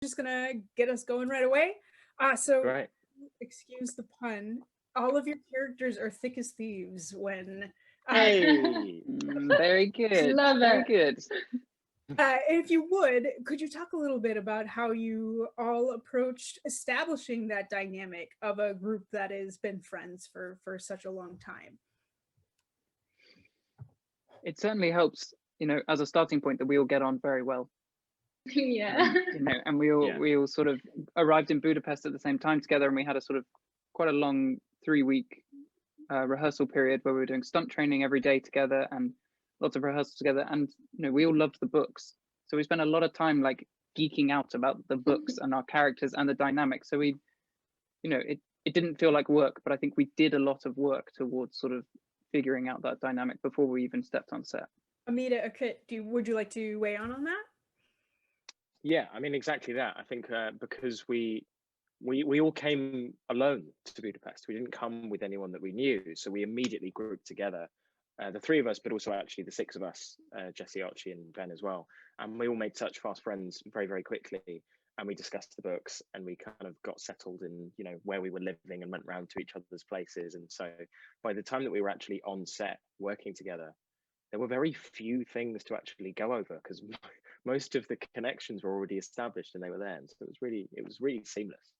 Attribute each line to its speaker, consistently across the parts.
Speaker 1: just gonna get us going right away. So
Speaker 2: Right.
Speaker 1: excuse the pun. All of your characters are thick as thieves when
Speaker 2: Hey.
Speaker 3: Very good.
Speaker 4: Love
Speaker 3: Very
Speaker 4: it.
Speaker 3: good.
Speaker 1: if you would, could you talk a little bit about how you all approached establishing that dynamic of a group that has been friends for such a long time?
Speaker 3: It certainly helps, as a starting point, that we all get on very well.
Speaker 4: Yeah.
Speaker 3: And we all
Speaker 2: Yeah.
Speaker 3: we all sort of arrived in Budapest at the same time together, and we had a sort of quite a long 3-week rehearsal period where we were doing stunt training every day together and lots of rehearsals together. And we all loved the books, so we spent a lot of time like geeking out about the books and our characters and the dynamics. So we, it didn't feel like work, but I think we did a lot of work towards sort of figuring out that dynamic before we even stepped on set.
Speaker 1: Amita, would you like to weigh on that?
Speaker 2: Yeah, I mean, exactly that. I think because we all came alone to Budapest. We didn't come with anyone that we knew, so we immediately grouped together, the three of us, but also actually the six of us, Jesse, Archie, and Ben as well. And we all made such fast friends very, very quickly. And we discussed the books, and we kind of got settled in, where we were living, and went round to each other's places. And so, by the time that we were actually on set working together, there were very few things to actually go over because most of the connections were already established and they were there. And so it was really seamless.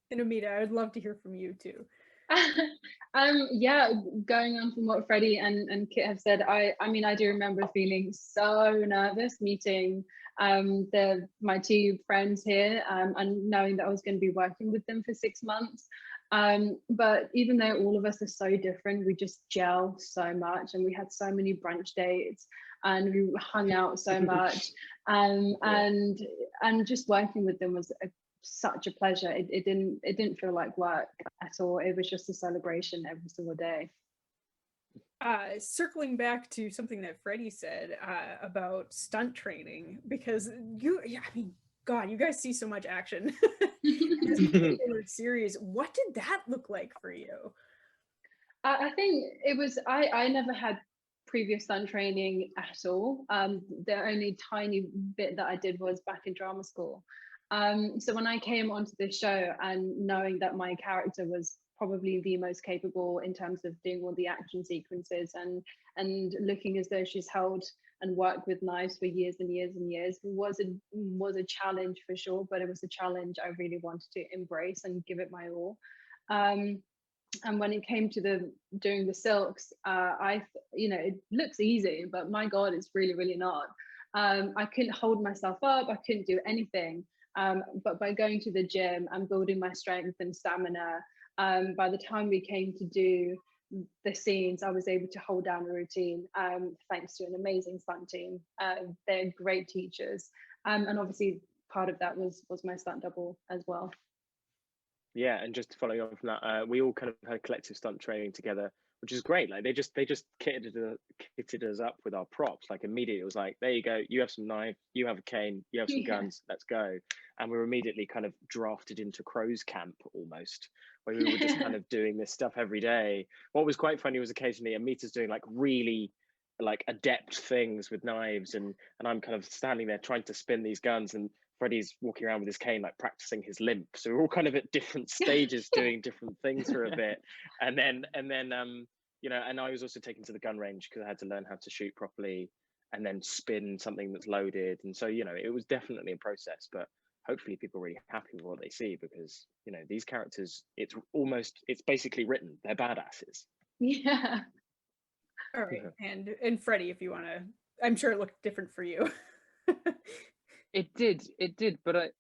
Speaker 1: And Amita, I would love to hear from you too.
Speaker 4: Yeah, going on from what Freddie and Kit have said, I mean, I do remember feeling so nervous meeting my two friends here, and knowing that I was going to be working with them for 6 months. But even though all of us are so different, we just gel so much, and we had so many brunch dates, and we hung out so much, and just working with them was such a pleasure. It didn't feel like work at all. It was just a celebration every single day.
Speaker 1: Circling back to something that Freddie said about stunt training, because God, you guys see so much action in this particular series. What did that look like for you?
Speaker 4: I think it was, I never had previous stunt training at all. The only tiny bit that I did was back in drama school. So when I came onto this show, and knowing that my character was probably the most capable in terms of doing all the action sequences and looking as though she's held and worked with knives for years and years and years, was a challenge for sure. But it was a challenge I really wanted to embrace and give it my all. And when it came to doing the silks, it looks easy, but my God, it's really, really not. I couldn't hold myself up. I couldn't do anything. But by going to the gym and building my strength and stamina, by the time we came to do the scenes, I was able to hold down a routine, thanks to an amazing stunt team. They're great teachers. And obviously part of that was my stunt double as well.
Speaker 2: Yeah, and just following on from that, we all kind of had collective stunt training together, which is great. Like they just kitted us up with our props. Like immediately it was like, there you go, you have some knife, you have a cane, you have some guns, let's go. And we were immediately kind of drafted into Crow's camp almost, where we were just kind of doing this stuff every day. What was quite funny was occasionally Amita's doing like really like adept things with knives, and I'm kind of standing there trying to spin these guns, and Freddie's walking around with his cane, like practicing his limp. So we're all kind of at different stages doing different things for a bit. And then, and I was also taken to the gun range because I had to learn how to shoot properly and then spin something that's loaded. And so, it was definitely a process, but hopefully people are really happy with what they see because, these characters, it's basically written, they're badasses.
Speaker 4: Yeah.
Speaker 1: All right. And Freddie, if you want to, I'm sure it looked different for you.
Speaker 3: It did, but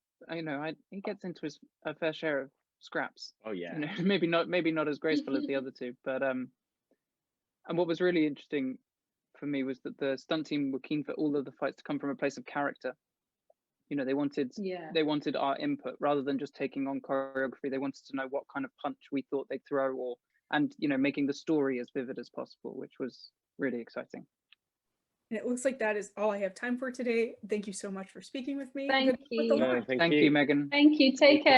Speaker 3: he gets into a fair share of scraps.
Speaker 2: Oh yeah.
Speaker 3: Maybe not as graceful as the other two, but and what was really interesting for me was that the stunt team were keen for all of the fights to come from a place of character. They wanted our input rather than just taking on choreography. They wanted to know what kind of punch we thought they'd throw, and making the story as vivid as possible, which was really exciting.
Speaker 1: And it looks like that is all I have time for today. Thank you so much for speaking with me.
Speaker 4: Thank you.
Speaker 2: No,
Speaker 3: thank you, Megan.
Speaker 4: Thank you. Take care.